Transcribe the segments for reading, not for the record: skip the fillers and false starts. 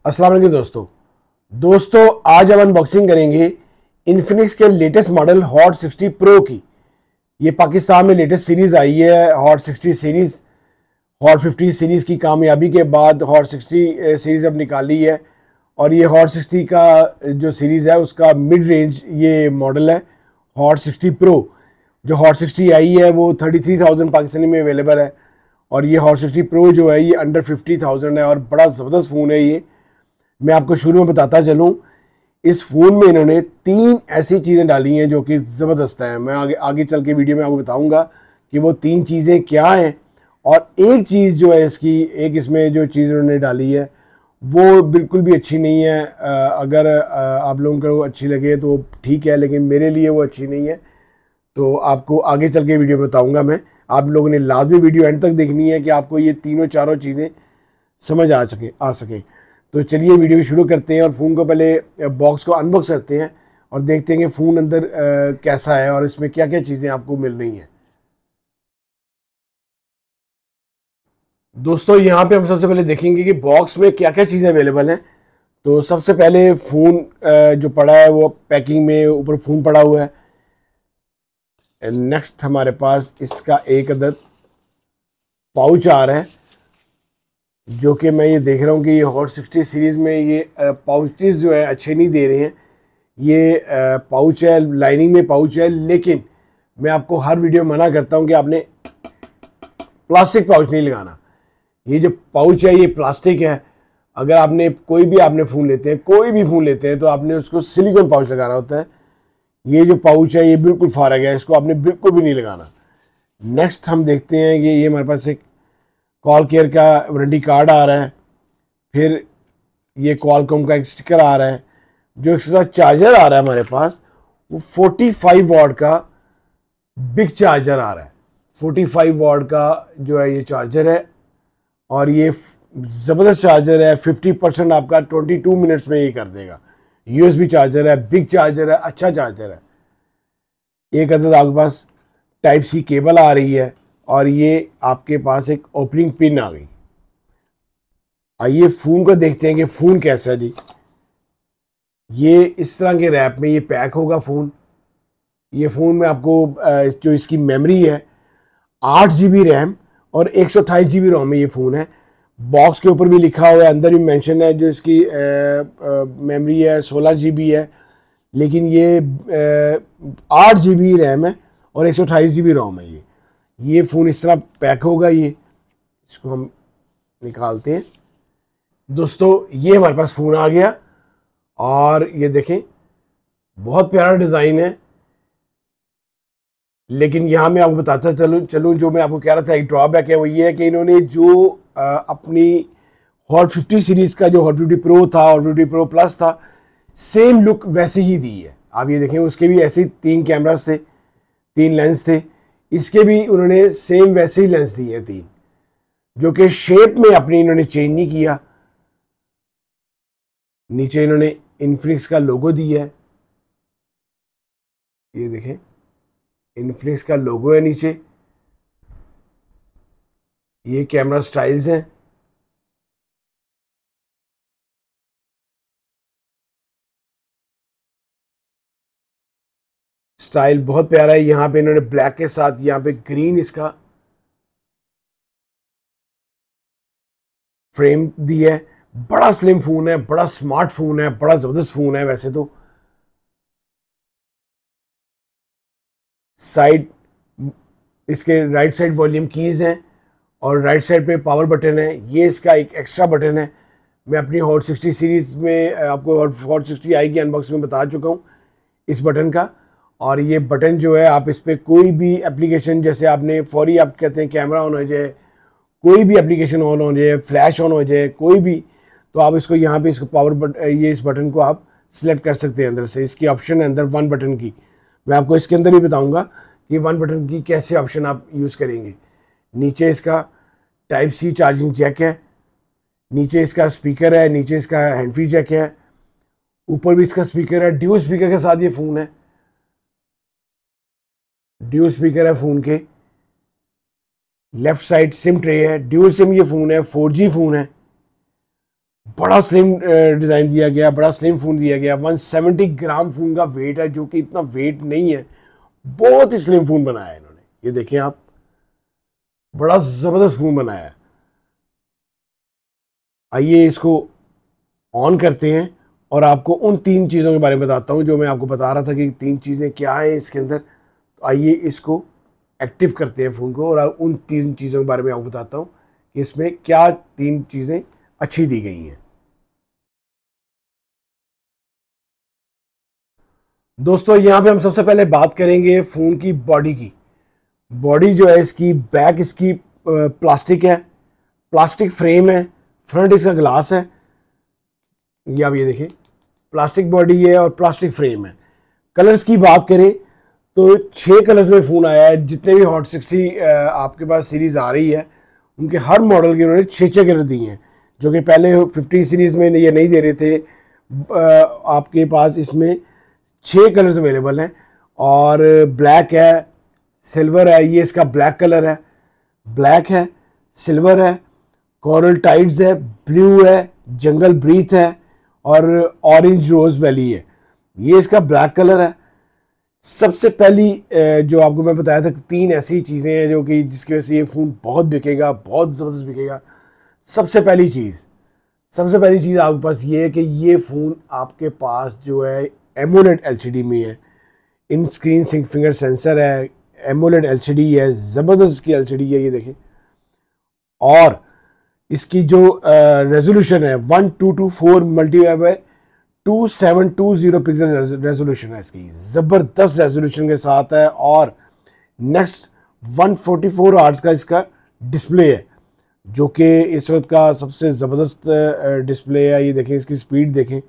अस्सलाम वालेकुम दोस्तों आज हम अनबॉक्सिंग करेंगे इन्फिनिक्स के लेटेस्ट मॉडल हॉट 60 प्रो की। ये पाकिस्तान में लेटेस्ट सीरीज़ आई है हॉट 60 सीरीज़। हॉट 50 सीरीज़ की कामयाबी के बाद हॉट 60 सीरीज़ अब निकाली है और ये हॉट 60 का जो सीरीज़ है उसका मिड रेंज ये मॉडल है हॉट 60 प्रो। जो हॉट 60 आई है वो 33,000 पाकिस्तानी में अवेलेबल है और ये हॉट 60 प्रो जो है ये अंडर 50,000 है और बड़ा ज़बरदस्त फ़ोन है ये। मैं आपको शुरू में बताता चलूँ, इस फ़ोन में इन्होंने 3 ऐसी चीज़ें डाली हैं जो कि ज़बरदस्त हैं। मैं आगे चल के वीडियो में आपको बताऊंगा कि वो 3 चीज़ें क्या हैं। और एक चीज़ जो है एक इसमें जो चीज़ उन्होंने डाली है वो बिल्कुल भी अच्छी नहीं है। अगर आप लोगों को अच्छी लगे तो ठीक है, लेकिन मेरे लिए वो अच्छी नहीं है। तो आपको आगे चल के वीडियो बताऊँगा मैं। आप लोगों ने लाजमी वीडियो एंड तक देखनी है कि आपको ये तीनों चारों चीज़ें समझ आ सकें। तो चलिए वीडियो शुरू करते हैं और फ़ोन को पहले बॉक्स को अनबॉक्स करते हैं और देखते हैं कि फ़ोन अंदर कैसा है और इसमें क्या क्या चीज़ें आपको मिल रही हैं। दोस्तों यहाँ पे हम सबसे पहले देखेंगे कि बॉक्स में क्या क्या चीज़ें अवेलेबल हैं। तो सबसे पहले फ़ोन जो पड़ा है वो पैकिंग में ऊपर फ़ोन पड़ा हुआ है। नेक्स्ट हमारे पास इसका एक अदद पाउच आ रहा है जो कि मैं ये देख रहा हूँ कि ये हॉट 60 सीरीज़ में ये पाउचेस जो है अच्छे नहीं दे रहे हैं। ये पाउच है, लाइनिंग में पाउच है, लेकिन मैं आपको हर वीडियो में मना करता हूँ कि आपने प्लास्टिक पाउच नहीं लगाना। ये जो पाउच है ये प्लास्टिक है। अगर आपने कोई भी फ़ोन लेते हैं तो आपने उसको सिलिकॉन पाउच लगाना होता है। ये जो पाउच है ये बिल्कुल फारग है, इसको आपने बिल्कुल भी नहीं लगाना। नेक्स्ट हम देखते हैं कि ये हमारे पास एक कॉल केयर का वारंटी कार्ड आ रहा है। फिर ये कॉलकॉम का एक स्टिकर आ रहा है। जो इसके साथ चार्जर आ रहा है हमारे पास वो 45 वॉट का बिग चार्जर आ रहा है। 45 वॉट का जो है ये चार्जर है और ये ज़बरदस्त चार्जर है। 50% आपका 22 मिनट्स में ये कर देगा। USB चार्जर है, बिग चार्जर है, अच्छा चार्जर है। एक अदद आपके पास टाइप सी केबल आ रही है और ये आपके पास एक ओपनिंग पिन आ गई। आइए फ़ोन को देखते हैं कि फ़ोन कैसा है जी। ये इस तरह के रैप में ये पैक होगा फ़ोन। ये फ़ोन में आपको जो इसकी मेमोरी है 8 GB रैम और 128 GB रोम में ये फ़ोन है। बॉक्स के ऊपर भी लिखा हुआ है, अंदर भी मेंशन है जो इसकी मेमोरी है 16 GB है, लेकिन ये 8 GB रैम है और 128 GB रोम है। ये फ़ोन इस तरह पैक होगा। ये इसको हम निकालते हैं। दोस्तों ये हमारे पास फ़ोन आ गया और ये देखें बहुत प्यारा डिज़ाइन है। लेकिन यहाँ मैं आपको बताता चलूँ जो मैं आपको कह रहा था एक ड्रॉबैक है वो ये है कि इन्होंने जो अपनी हॉट 50 सीरीज़ का जो हॉट 50 प्रो था और 50 प्रो प्लस था सेम लुक वैसे ही दी है। आप ये देखें उसके भी ऐसे 3 कैमरास थे, 3 लेंस थे। इसके भी उन्होंने सेम वैसे ही लेंस दिए 3, जो कि शेप में अपनी इन्होंने चेंज नहीं किया। नीचे इन्होंने इन्फिनिक्स का लोगो दिया है। ये देखें इन्फिनिक्स का लोगो है नीचे। ये कैमरा स्टाइल्स हैं। स्टाइल बहुत प्यारा है। यहाँ पे इन्होंने ब्लैक के साथ यहाँ पे ग्रीन इसका फ्रेम दिया है। बड़ा स्लिम फ़ोन है, बड़ा स्मार्ट फ़ोन है, बड़ा ज़बरदस्त फ़ोन है। वैसे तो साइड इसके राइट साइड वॉल्यूम कीज़ हैं और राइट साइड पे पावर बटन है। ये इसका एक एक्स्ट्रा बटन है। मैं अपनी हॉट 60 सीरीज़ में आपको हॉट 60 आई की अनबॉक्स में बता चुका हूँ इस बटन का। और ये बटन जो है आप इस पर कोई भी एप्लीकेशन, जैसे आपने फौरी आप कहते हैं कैमरा ऑन हो जाए, कोई भी एप्लीकेशन ऑन हो जाए, फ्लैश ऑन हो जाए, कोई भी, तो आप इसको यहाँ पे इसको ये इस बटन को आप सिलेक्ट कर सकते हैं अंदर से। इसकी ऑप्शन है अंदर 1 बटन की। मैं आपको इसके अंदर भी बताऊंगा कि 1 बटन की कैसे ऑप्शन आप यूज़ करेंगे। नीचे इसका टाइप सी चार्जिंग जैक है, नीचे इसका स्पीकर है, नीचे इसका हैंड फ्री जैक है, ऊपर भी इसका स्पीकर है। ड्यूल स्पीकर के साथ ये फ़ोन है। ड्यूल स्पीकर है फ़ोन के। लेफ्ट साइड सिम ट्रे है, ड्यूल सिम ये फ़ोन है, 4G फ़ोन है। बड़ा स्लिम डिज़ाइन दिया गया, बड़ा स्लिम फ़ोन दिया गया। 170 ग्राम फ़ोन का वेट है, जो कि इतना वेट नहीं है। बहुत ही स्लिम फ़ोन बनाया है इन्होंने, ये देखें आप, बड़ा ज़बरदस्त फ़ोन बनाया है। आइए इसको ऑन करते हैं और आपको उन 3 चीज़ों के बारे में बताता हूँ जो मैं आपको बता रहा था कि 3 चीज़ें क्या हैं इसके अंदर। तो आइए इसको एक्टिव करते हैं फ़ोन को, और उन 3 चीज़ों के बारे में आपको बताता हूँ कि इसमें क्या 3 चीज़ें अच्छी दी गई हैं। दोस्तों यहाँ पे हम सबसे पहले बात करेंगे फ़ोन की बॉडी की। बॉडी जो है इसकी, बैक इसकी प्लास्टिक है, प्लास्टिक फ्रेम है, फ्रंट इसका ग्लास है। ये आप ये देखें, प्लास्टिक बॉडी है और प्लास्टिक फ्रेम है। कलर्स की बात करें तो 6 कलर्स में फ़ोन आया है। जितने भी हॉट 60 आपके पास सीरीज़ आ रही है, उनके हर मॉडल के उन्होंने 6 कलर दिए हैं, जो कि पहले 50 सीरीज़ में ये नहीं दे रहे थे। आपके पास इसमें 6 कलर्स अवेलेबल हैं, और ब्लैक है, सिल्वर है, ये इसका ब्लैक कलर है, ब्लैक है, सिल्वर है, कोरल टाइड्स है, ब्लू है, जंगल ब्रीथ है, और ऑरेंज रोज वैली है। ये इसका ब्लैक कलर है। सबसे पहली जो आपको मैं बताया था कि 3 ऐसी चीज़ें हैं जो कि जिसकी वजह से ये फ़ोन बहुत बिकेगा, बहुत ज़बरदस्त बिकेगा। सबसे पहली चीज़ आपके पास ये है कि ये फ़ोन आपके पास जो है एमोलेड एलसीडी में है। इन स्क्रीन फिंगर सेंसर है, एमोलेड एलसीडी है, ज़बरदस्त की एलसीडी है, ये देखें। और इसकी जो रेजोल्यूशन है 1224 मल्टीप्लाई बाय 2720 पिक्सल रेजोल्यूशन है इसकी, ज़बरदस्त रेजोल्यूशन के साथ है। और नेक्स्ट 144 आर्ट्स का इसका डिस्प्ले है, जो कि इस वक्त का सबसे ज़बरदस्त डिस्प्ले है। ये देखें, इसकी स्पीड देखें,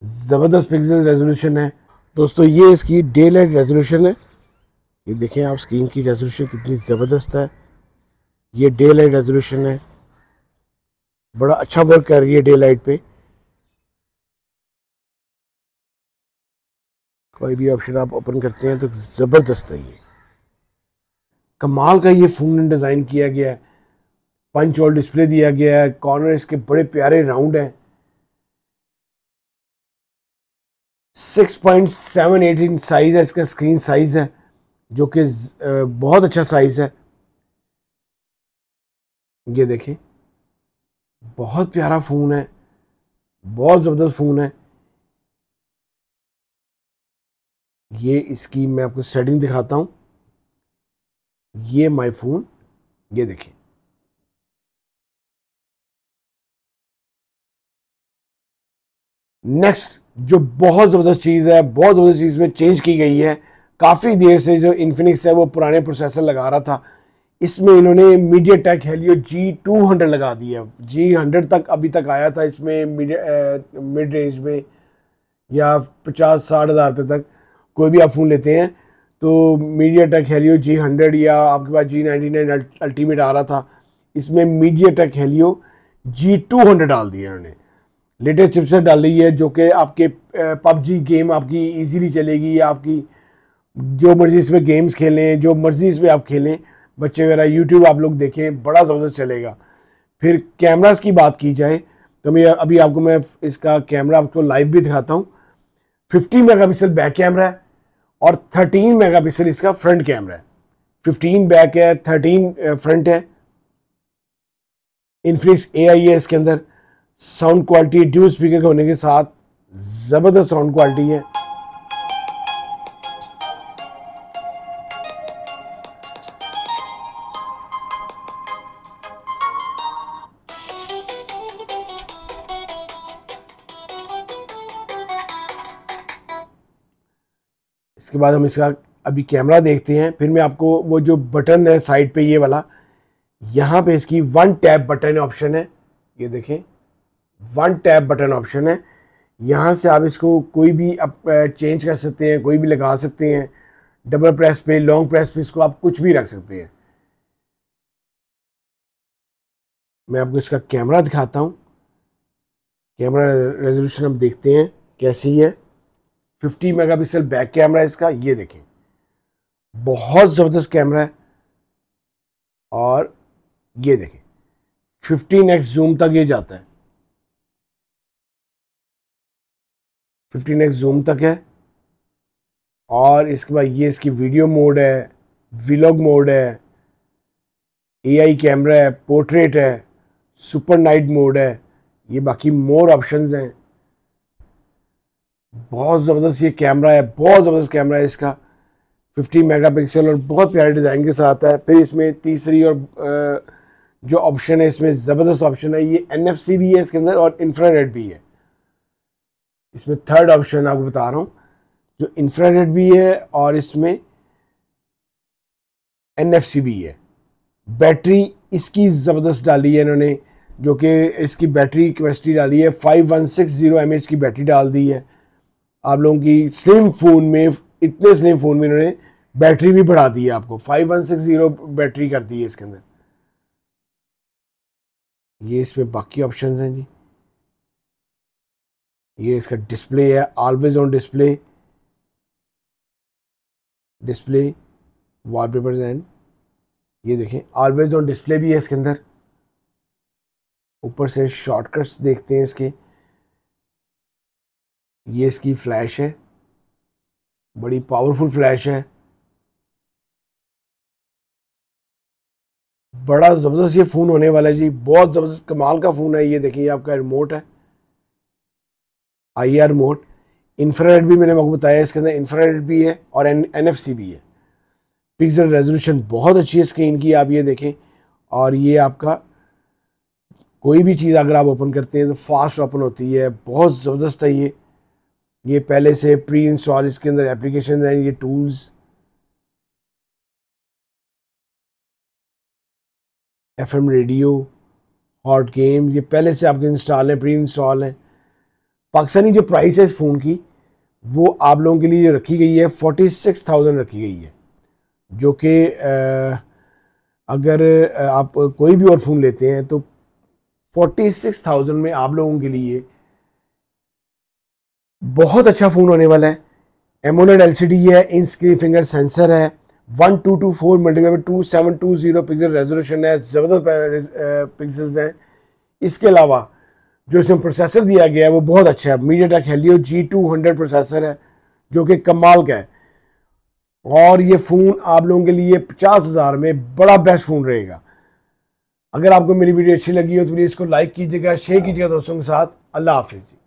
ज़बरदस्त पिक्सल रेजोल्यूशन है। दोस्तों ये इसकी डे लाइट रेजोल्यूशन है, ये देखें आप, स्क्रीन की रेजोल्यूशन कितनी ज़बरदस्त है। ये डे लाइट रेजोल्यूशन है, बड़ा अच्छा वर्क कर रही है डे लाइट पे। कोई भी ऑप्शन आप ओपन करते हैं तो ज़बरदस्त है, ये कमाल का ये फ़ोन डिज़ाइन किया गया है। पंच होल डिस्प्ले दिया गया है, कॉर्नर इसके बड़े प्यारे राउंड हैं। 6.78 इंच साइज़ है इसका, स्क्रीन साइज़ है, जो कि बहुत अच्छा साइज़ है। ये देखें, बहुत प्यारा फ़ोन है, बहुत ज़बरदस्त फ़ोन है। ये इसकी मैं आपको सेटिंग दिखाता हूँ। ये माय फ़ोन, ये देखें, नेक्स्ट जो बहुत ज़बरदस्त चीज़ है, बहुत ज़बरदस्त चीज़ में चेंज की गई है। काफ़ी देर से जो इन्फिनिक्स है वो पुराने प्रोसेसर लगा रहा था, इसमें इन्होंने मीडियाटेक हेलियो G200 लगा दिया। G100 तक अभी तक आया था इसमें मिड रेंज में, या 50-60 हज़ार रुपये तक कोई भी आप फ़ोन लेते हैं तो मीडियाटेक हेलियो G100, या आपके पास G99 अल्टीमेट आ रहा था, इसमें मीडियाटेक हेलियो G200 डाल दिया इन्होंने। लेटेस्ट चिपसेट डाली है, जो कि आपके पबजी गेम आपकी इजीली चलेगी। आपकी जो मर्जी इसमें गेम्स खेलें, जो मर्जी इसमें आप खेलें, बच्चे वगैरह यूट्यूब आप लोग देखें, बड़ा ज़बरदस्त चलेगा। फिर कैमरास की बात की जाए तो मैं अभी आपको मैं इसका कैमरा आपको लाइव भी दिखाता हूँ। 50 मेगापिक्सल बैक कैमरा है और 13 मेगापिक्सल इसका फ्रंट कैमरा है। 15 बैक है, 13 फ्रंट है। इन्फिनिक्स AI है इसके अंदर। साउंड क्वालिटी ड्यूल स्पीकर के होने के साथ ज़बरदस्त साउंड क्वालिटी है। इसके बाद हम इसका अभी कैमरा देखते हैं, फिर मैं आपको वो जो बटन है साइड पे ये वाला, यहाँ पे इसकी 1 टैप बटन ऑप्शन है, ये देखें 1 टैप बटन ऑप्शन है। यहाँ से आप इसको कोई भी आप चेंज कर सकते हैं, कोई भी लगा सकते हैं। डबल प्रेस पे, लॉन्ग प्रेस पे इसको आप कुछ भी रख सकते हैं। मैं आपको इसका कैमरा दिखाता हूँ। कैमरा रेजोल्यूशन हम देखते हैं कैसी है। 50 मेगापिक्सल बैक कैमरा है इसका, ये देखें, बहुत ज़बरदस्त कैमरा है। और ये देखें 15x जूम तक ये जाता है। 15x जूम तक है। और इसके बाद ये इसकी वीडियो मोड है, व्लॉग मोड है, AI कैमरा है, पोर्ट्रेट है, सुपर नाइट मोड है, ये बाकी मोर ऑप्शंस हैं। बहुत ज़बरदस्त ये कैमरा है, बहुत ज़बरदस्त कैमरा है इसका, 50 मेगापिक्सल और बहुत प्यारे डिज़ाइन के साथ है। फिर इसमें तीसरी और जो ऑप्शन है, इसमें ज़बरदस्त ऑप्शन है, ये NFC भी है इसके अंदर और इंफ्रारेड भी है। इसमें थर्ड ऑप्शन आपको बता रहा हूँ, जो इंफ्रारेड भी है और इसमें NFC भी है। बैटरी इसकी ज़बरदस्त डाली है इन्होंने, जो कि इसकी बैटरी कैपेसिटी डाली है 5160 mAh की बैटरी डाल दी है। आप लोगों की स्लिम फ़ोन में, इतने स्लिम फ़ोन में इन्होंने बैटरी भी बढ़ा दी है, आपको 5160 बैटरी कर दी है इसके अंदर। ये इसमें बाकी ऑप्शंस हैं जी। ये इसका डिस्प्ले है, always on display, wallpapers and ये देखें ऑलवेज ऑन डिस्प्ले भी है इसके अंदर। ऊपर से शॉर्टकट्स देखते हैं इसके। ये इसकी फ्लैश है, बड़ी पावरफुल फ्लैश है, बड़ा ज़बरदस्त ये फ़ोन होने वाला है जी, बहुत ज़बरदस्त कमाल का फ़ोन है। ये देखिए आपका रिमोट है, IR मोड, इंफ्रारेड भी मैंने आपको बताया, इसके अंदर इंफ्रारेड भी है और NFC भी है। पिक्सल रेजोल्यूशन बहुत अच्छी है स्क्रीन की, आप ये देखें। और ये आपका कोई भी चीज़ अगर आप ओपन करते हैं तो फास्ट ओपन होती है, बहुत ज़बरदस्त है ये पहले से प्री इंस्टॉल इसके अंदर एप्लीकेशन हैं, ये tools, FM radio, hot games, ये पहले से आपके इंस्टॉल हैं, प्री इंस्टॉल हैं। पाकिस्तानी जो प्राइस है इस फ़ोन की, वो आप लोगों के लिए रखी गई है 46,000 रखी गई है, जो कि अगर आप कोई भी और फ़ोन लेते हैं तो 46,000 में आप लोगों के लिए बहुत अच्छा फ़ोन होने वाला है। एमोलेड LCD है, इन स्क्रीन फिंगर सेंसर है, 1224 मल्टीप्लाई 2720 पिक्सल रेजोल्यूशन है, ज़बरदस्त पिक्सल्स हैं। इसके अलावा जो इसमें प्रोसेसर दिया गया है वो बहुत अच्छा है, MediaTek Helio G200 प्रोसेसर है, जो कि कमाल का है। और ये फ़ोन आप लोगों के लिए 50,000 में बड़ा बेस्ट फ़ोन रहेगा। अगर आपको मेरी वीडियो अच्छी लगी हो तो प्लीज़ इसको लाइक कीजिएगा, शेयर कीजिएगा दोस्तों के साथ। अल्लाह हाफिज़।